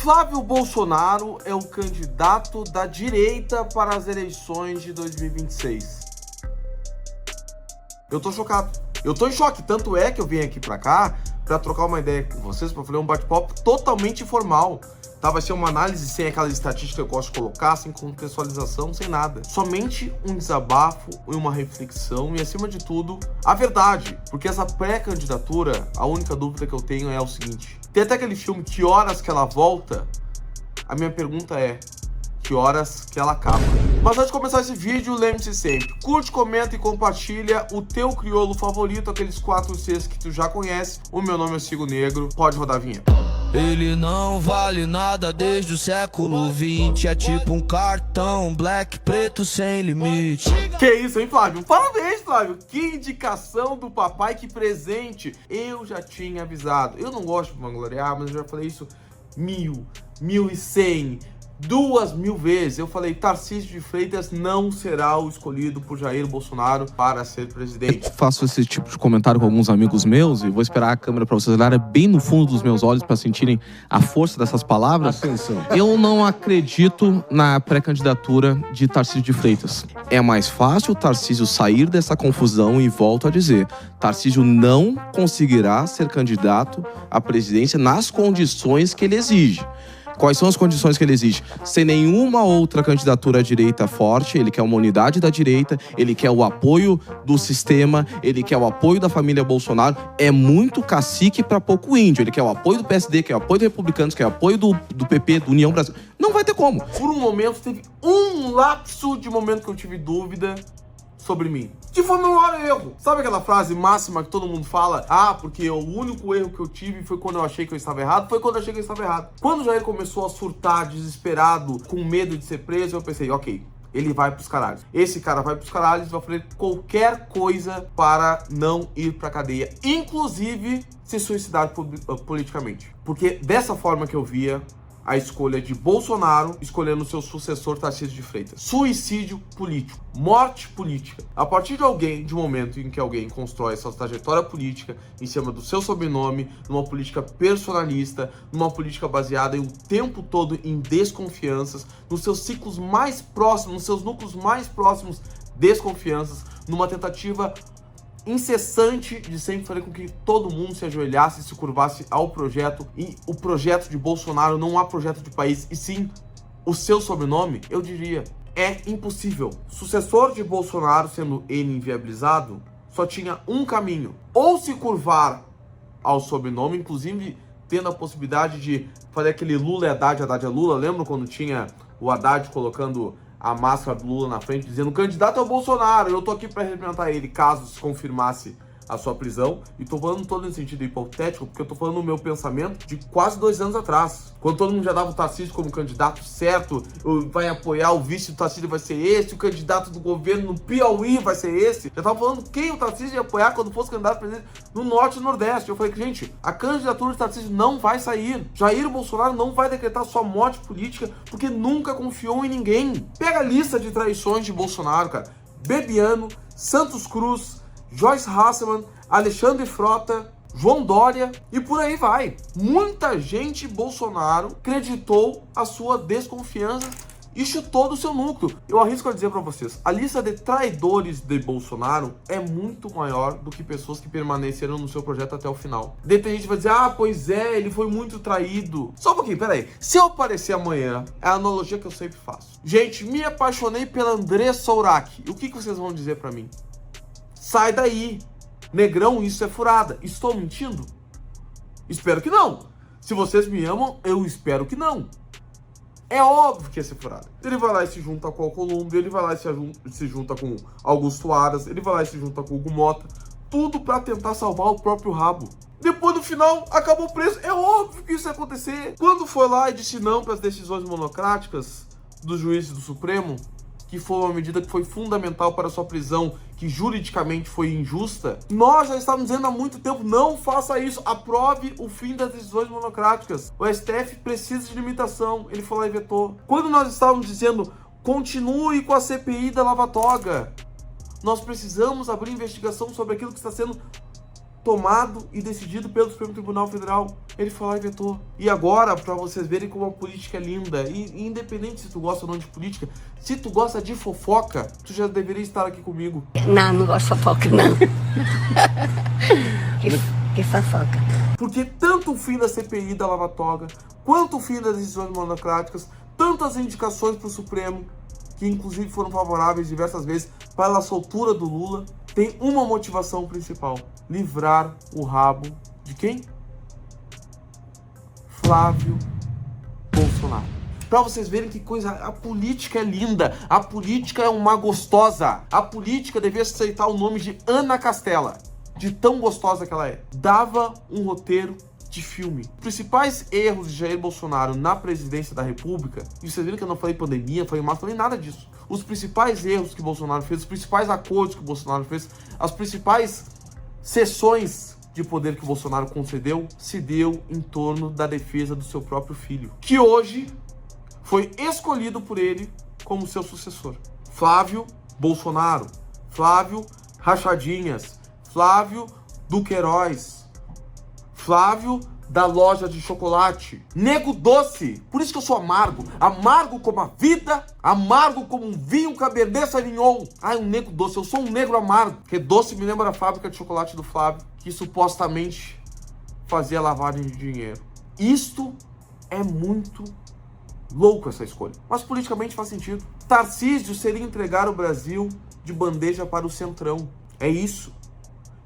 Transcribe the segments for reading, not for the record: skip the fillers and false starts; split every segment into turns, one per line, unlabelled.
Flávio Bolsonaro é o candidato da direita para as eleições de 2026. Eu tô chocado. Eu tô em choque. Tanto é que eu vim aqui pra cá pra trocar uma ideia com vocês, pra fazer um bate-papo totalmente informal. Tá? Vai ser uma análise sem aquela estatística que eu gosto de colocar, sem contextualização, sem nada. Somente um desabafo e uma reflexão e, acima de tudo, a verdade. Porque essa pré-candidatura, a única dúvida que eu tenho é o seguinte. Tem até aquele filme Que Horas Que Ela Volta? A minha pergunta é: que horas que ela acaba? Mas antes de começar esse vídeo, lembre-se sempre, curte, comenta e compartilha o teu crioulo favorito, aqueles 4 Cs que tu já conhece. O meu nome é Sigo Negro, pode rodar a vinheta.
Ele não vale nada desde o século XX. É tipo um cartão black, preto sem limite.
Que isso, hein, Flávio? Parabéns, Flávio! Que indicação do papai, que presente! Eu já tinha avisado. Eu não gosto de vangloriar, mas eu já falei isso 1000, 1100, 2000 vezes. Eu falei, Tarcísio de Freitas não será o escolhido por Jair Bolsonaro para ser presidente.
Eu faço esse tipo de comentário com alguns amigos meus e vou esperar a câmera para vocês olharem bem no fundo dos meus olhos para sentirem a força dessas palavras. Atenção. Eu não acredito na pré-candidatura de Tarcísio de Freitas. É mais fácil o Tarcísio sair dessa confusão e volto a dizer, Tarcísio não conseguirá ser candidato à presidência nas condições que ele exige. Quais são as condições que ele exige? Sem nenhuma outra candidatura à direita forte, ele quer uma unidade da direita, ele quer o apoio do sistema, ele quer o apoio da família Bolsonaro. É muito cacique para pouco índio. Ele quer o apoio do PSD, quer o apoio dos republicanos, quer o apoio do PP, do União Brasil. Não vai ter como.
Por um momento, teve um lapso de momento que eu tive dúvida sobre mim. Que foi meu maior erro. Sabe aquela frase máxima que todo mundo fala? Ah, porque o único erro que eu tive foi quando eu achei que eu estava errado. Foi quando eu achei que eu estava errado. Quando o Jair começou a surtar, desesperado, com medo de ser preso, eu pensei, ok, ele vai pros caralhos. Esse cara vai pros caralhos e vai fazer qualquer coisa para não ir pra cadeia. Inclusive, se suicidar politicamente. Porque dessa forma que eu via a escolha de Bolsonaro escolhendo seu sucessor Tarcísio de Freitas. Suicídio político, morte política. A partir de um momento em que alguém constrói sua trajetória política em cima do seu sobrenome, numa política personalista, numa política baseada o tempo todo em desconfianças, nos seus ciclos mais próximos, nos seus núcleos mais próximos, desconfianças, numa tentativa incessante de sempre fazer com que todo mundo se ajoelhasse e se curvasse ao projeto, e o projeto de Bolsonaro não há projeto de país, e sim o seu sobrenome, eu diria, é impossível. Sucessor de Bolsonaro sendo ele inviabilizado, só tinha um caminho, ou se curvar ao sobrenome, inclusive tendo a possibilidade de fazer aquele Lula é Haddad, Haddad é Lula. Lembra quando tinha o Haddad colocando a máscara do Lula na frente, dizendo: o candidato é o Bolsonaro, eu tô aqui para representar ele, caso se confirmasse a sua prisão. E tô falando todo no sentido hipotético, porque eu tô falando no meu pensamento de quase 2 anos atrás, quando todo mundo já dava o Tarcísio como candidato certo, vai apoiar o vice do Tarcísio, vai ser esse, o candidato do governo no Piauí vai ser esse. Já tava falando quem o Tarcísio ia apoiar quando fosse candidato a presidente no Norte e Nordeste. Eu falei que, gente, a candidatura de Tarcísio não vai sair. Jair Bolsonaro não vai decretar sua morte política, porque nunca confiou em ninguém. Pega a lista de traições de Bolsonaro, cara. Bebiano, Santos Cruz, Joyce Hasselman, Alexandre Frota, João Dória e por aí vai. Muita gente Bolsonaro acreditou a sua desconfiança e chutou do seu núcleo. Eu arrisco a dizer para vocês, a lista de traidores de Bolsonaro é muito maior do que pessoas que permaneceram no seu projeto até o final. Daí tem gente que vai dizer: ah, pois é, ele foi muito traído. Só um pouquinho, peraí. Se eu aparecer amanhã, é a analogia que eu sempre faço. Gente, me apaixonei pela Andressa Urach. O que vocês vão dizer para mim? Sai daí, negrão, isso é furada. Estou mentindo? Espero que não. Se vocês me amam, eu espero que não. É óbvio que ia ser furada. Ele vai lá e se junta com o Alcolumbre, ele vai lá e se junta com Augusto Aras, ele vai lá e se junta com Hugo Mota, tudo pra tentar salvar o próprio rabo. Depois, no final, acabou preso. É óbvio que isso ia acontecer. Quando foi lá e disse não para as decisões monocráticas dos juízes do Supremo, que foi uma medida que foi fundamental para sua prisão, que juridicamente foi injusta, nós já estávamos dizendo há muito tempo: não faça isso, aprove o fim das decisões monocráticas. O STF precisa de limitação, ele foi lá e vetou. Quando nós estávamos dizendo: continue com a CPI da Lava Toga, nós precisamos abrir investigação sobre aquilo que está sendo tomado e decidido pelo Supremo Tribunal Federal. Ele foi lá e vetou. E agora, pra vocês verem como a política é linda, e independente se tu gosta ou não de política, se tu gosta de fofoca, tu já deveria estar aqui comigo.
Não gosto de fofoca, não. que fofoca.
Porque tanto o fim da CPI da Lava Toga, quanto o fim das decisões monocráticas, tantas indicações pro Supremo, que inclusive foram favoráveis diversas vezes para a soltura do Lula, tem uma motivação principal: livrar o rabo de quem? Flávio Bolsonaro. Pra vocês verem que coisa, a política é linda, a política é uma gostosa, a política devia aceitar o nome de Ana Castela, de tão gostosa que ela é. Dava um roteiro de filme. Os principais erros de Jair Bolsonaro na presidência da República, e vocês viram que eu não falei pandemia, falei março, falei nada disso. Os principais erros que Bolsonaro fez, os principais acordos que Bolsonaro fez, as principais sessões de poder que Bolsonaro concedeu, se deu em torno da defesa do seu próprio filho, que hoje foi escolhido por ele como seu sucessor. Flávio Bolsonaro, Flávio Rachadinhas, Flávio Duqueiroz, Flávio da loja de chocolate, Nego Doce. Por isso que eu sou amargo, amargo como a vida, amargo como um vinho Cabernet Sauvignon. Ai, um Nego Doce, eu sou um negro amargo, porque doce me lembra a fábrica de chocolate do Flávio, que supostamente fazia lavagem de dinheiro. Isto é muito louco, essa escolha, mas politicamente faz sentido. Tarcísio seria entregar o Brasil de bandeja para o Centrão. É isso.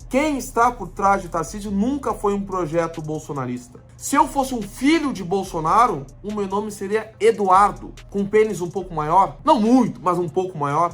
Quem está por trás de Tarcísio nunca foi um projeto bolsonarista. Se eu fosse um filho de Bolsonaro, o meu nome seria Eduardo, com um pênis um pouco maior. Não muito, mas um pouco maior.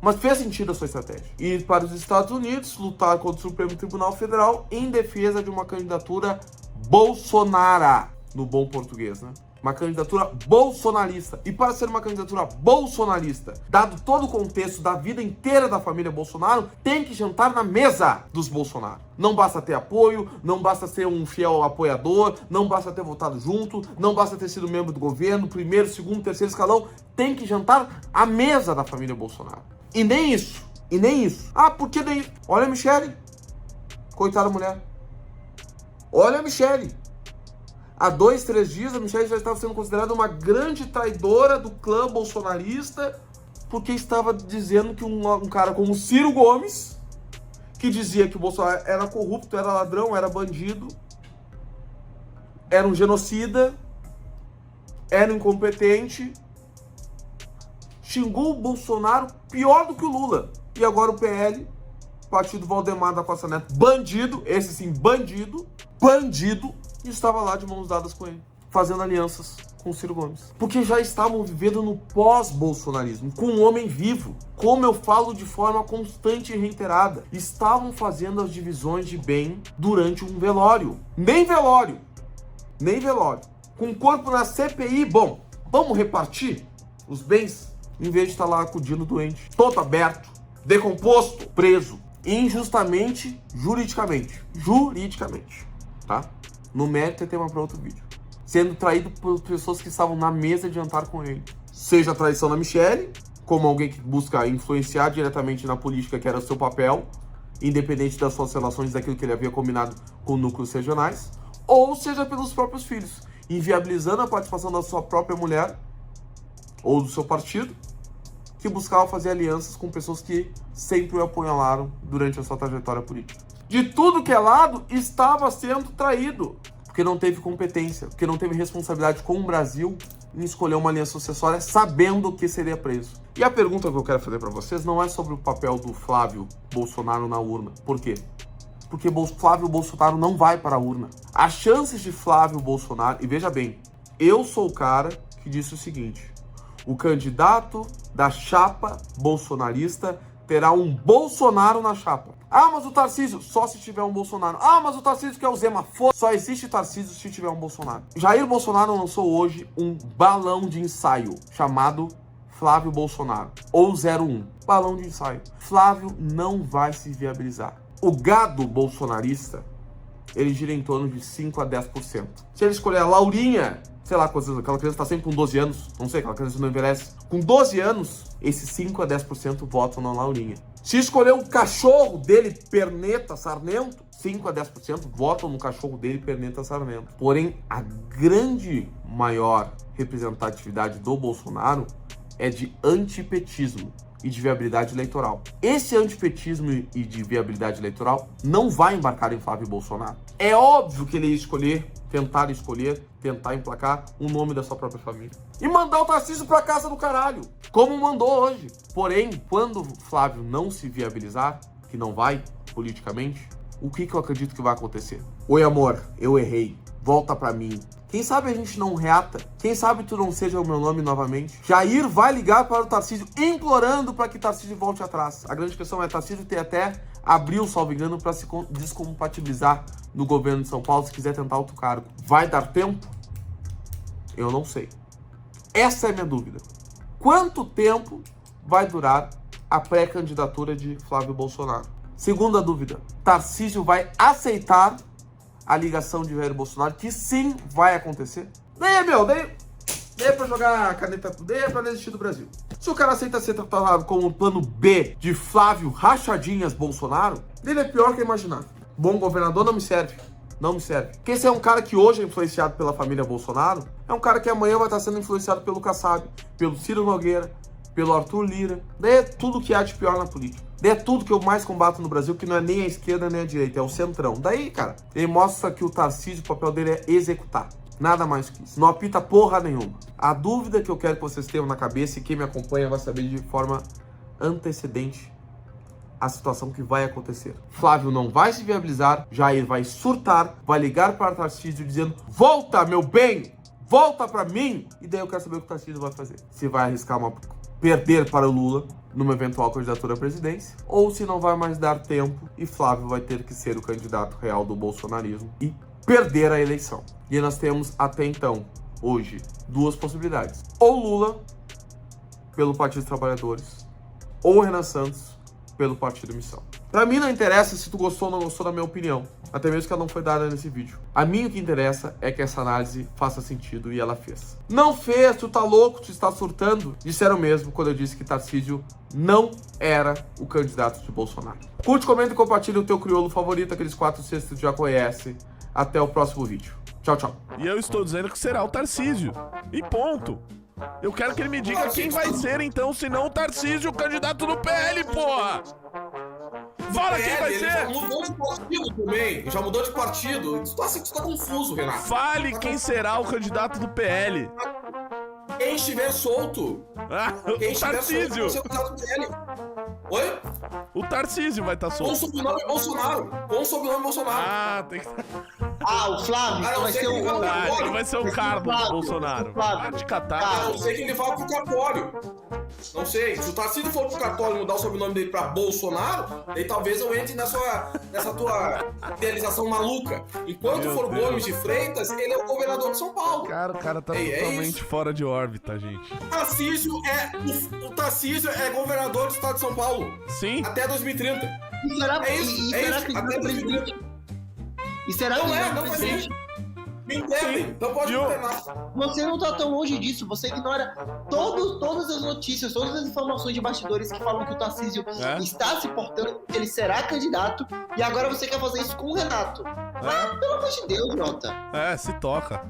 Mas fez sentido a sua estratégia. Ir para os Estados Unidos, lutar contra o Supremo Tribunal Federal em defesa de uma candidatura bolsonara, no bom português, né? Uma candidatura bolsonarista. E para ser uma candidatura bolsonarista, dado todo o contexto da vida inteira da família Bolsonaro, tem que jantar na mesa dos Bolsonaro. Não basta ter apoio, não basta ser um fiel apoiador, não basta ter votado junto, não basta ter sido membro do governo, primeiro, segundo, terceiro escalão. Tem que jantar à mesa da família Bolsonaro. E nem isso. E nem isso. Ah, por que nem isso? Olha a Michele. Coitada da mulher. Olha a Michele. Há 2, 3 dias, a Michele já estava sendo considerada uma grande traidora do clã bolsonarista, porque estava dizendo que um cara como Ciro Gomes, que dizia que o Bolsonaro era corrupto, era ladrão, era bandido, era um genocida, era incompetente, xingou o Bolsonaro pior do que o Lula. E agora o PL, partido Valdemar da Costa Neto, bandido, esse sim, bandido, e estava lá de mãos dadas com ele, fazendo alianças com o Ciro Gomes. Porque já estavam vivendo no pós-bolsonarismo, com um homem vivo. Como eu falo de forma constante e reiterada, estavam fazendo as divisões de bem durante um velório. Nem velório. Com o corpo na CPI, bom, vamos repartir os bens, em vez de estar lá acudindo o doente, todo aberto, decomposto, preso, injustamente, juridicamente, tá? No mérito é tema para outro vídeo. Sendo traído por pessoas que estavam na mesa de jantar com ele. Seja a traição da Michele, como alguém que busca influenciar diretamente na política, que era o seu papel, independente das suas relações, daquilo que ele havia combinado com núcleos regionais, ou seja pelos próprios filhos, inviabilizando a participação da sua própria mulher, ou do seu partido, que buscava fazer alianças com pessoas que sempre o apunhalaram durante a sua trajetória política. De tudo que é lado, estava sendo traído, porque não teve competência, porque não teve responsabilidade com o Brasil em escolher uma linha sucessória sabendo que seria preso. E a pergunta que eu quero fazer para vocês não é sobre o papel do Flávio Bolsonaro na urna. Por quê? Porque Flávio Bolsonaro não vai para a urna. As chances de Flávio Bolsonaro... E veja bem, eu sou o cara que disse o seguinte: o candidato da chapa bolsonarista terá um Bolsonaro na chapa. Ah, mas o Tarcísio, só se tiver um Bolsonaro. Ah, mas o Tarcísio que é o Zema, só existe Tarcísio se tiver um Bolsonaro. Jair Bolsonaro lançou hoje um balão de ensaio chamado Flávio Bolsonaro, ou 01. Balão de ensaio. Flávio não vai se viabilizar. O gado bolsonarista, ele gira em torno de 5 a 10%. Se ele escolher a Laurinha, sei lá quantos anos, aquela criança tá sempre com 12 anos, não sei, aquela criança não envelhece. Com 12 anos, esses 5 a 10% votam na Laurinha. Se escolher o cachorro dele, Perneta Sarmento, 5 a 10% votam no cachorro dele, Perneta Sarmento. Porém, a grande maior representatividade do Bolsonaro é de antipetismo e de viabilidade eleitoral. Esse antipetismo e de viabilidade eleitoral não vai embarcar em Flávio Bolsonaro. É óbvio que ele ia tentar emplacar o nome da sua própria família. E mandar o Tarcísio pra casa do caralho, como mandou hoje. Porém, quando Flávio não se viabilizar, que não vai, politicamente, o que eu acredito que vai acontecer? Oi, amor, eu errei. Volta pra mim. Quem sabe a gente não reata? Quem sabe tu não seja o meu nome novamente? Jair vai ligar para o Tarcísio, implorando para que Tarcísio volte atrás. A grande questão é Tarcísio ter até abril, salvo engano, para se descompatibilizar no governo de São Paulo, se quiser tentar outro cargo. Vai dar tempo? Eu não sei. Essa é a minha dúvida. Quanto tempo vai durar a pré-candidatura de Flávio Bolsonaro? Segunda dúvida. Tarcísio vai aceitar a ligação de Jair Bolsonaro, que sim vai acontecer? Daí pra jogar a caneta, daí pra desistir do Brasil. Se o cara aceita ser tratado como um plano B de Flávio Rachadinhas Bolsonaro, ele é pior que imaginar. Bom governador não me serve. Não me serve. Porque esse é um cara que hoje é influenciado pela família Bolsonaro, é um cara que amanhã vai estar sendo influenciado pelo Kassab, pelo Ciro Nogueira, pelo Arthur Lira. Daí é tudo que há de pior na política. Daí é tudo que eu mais combato no Brasil, que não é nem a esquerda nem a direita, é o centrão. Daí, cara, ele mostra que o Tarcísio, o papel dele é executar. Nada mais que isso. Não apita porra nenhuma. A dúvida que eu quero que vocês tenham na cabeça, e quem me acompanha vai saber de forma antecedente a situação que vai acontecer. Flávio não vai se viabilizar, Jair vai surtar, vai ligar para o Tarcísio dizendo: volta, meu bem, volta pra mim. E daí eu quero saber o que o Tarcísio vai fazer. Se vai arriscar perder para o Lula numa eventual candidatura à presidência, ou se não vai mais dar tempo e Flávio vai ter que ser o candidato real do bolsonarismo e perder a eleição. E nós temos até então, hoje, duas possibilidades. Ou Lula, pelo Partido dos Trabalhadores, ou Renan Santos, pelo Partido Missão. Pra mim não interessa se tu gostou ou não gostou da minha opinião, até mesmo que ela não foi dada nesse vídeo. A mim o que interessa é que essa análise faça sentido, e ela fez. Não fez, tu tá louco, tu está surtando? Disseram mesmo quando eu disse que Tarcísio não era o candidato de Bolsonaro. Curte, comenta e compartilha o teu crioulo favorito, aqueles 4/6 que tu já conhece. Até o próximo vídeo. Tchau, tchau.
E eu estou dizendo que será o Tarcísio. E ponto. Eu quero que ele me diga quem vai ser, então, se não o Tarcísio, o candidato do PL, porra! Fala quem vai ser!
Ele já mudou de partido também. Já mudou de partido. Tu tá confuso, Renato.
Fale quem será o candidato do PL.
Quem estiver solto.
O Tarcísio.
Oi?
O Tarcísio vai estar solto.
Com sobrenome Bolsonaro. Com sobrenome Bolsonaro.
Ah, tem que...
O Flávio vai ser o...
ele vai ser o Carlos Bolsonaro. Ah, de catar.
Eu sei que ele vai pro cartório. Não sei. Se o Tarcísio for pro cartório e mudar o sobrenome dele pra Bolsonaro, aí talvez eu entre nessa tua idealização maluca. Enquanto for Gomes de Freitas, ele é o governador de São Paulo.
Cara, o cara tá totalmente fora de órbita, gente.
O Tarcísio é governador do estado de São Paulo.
Sim.
Até 2030.
E será,
É isso. Até 2030.
E será que
não faz isso. Me entendem? Não pode internar.
Você não tá tão longe disso. Você ignora todas as notícias, todas as informações de bastidores que falam que o Tarcísio está se portando, que ele será candidato, e agora você quer fazer isso com o Renato. Pelo amor de Deus, Jota.
Se toca.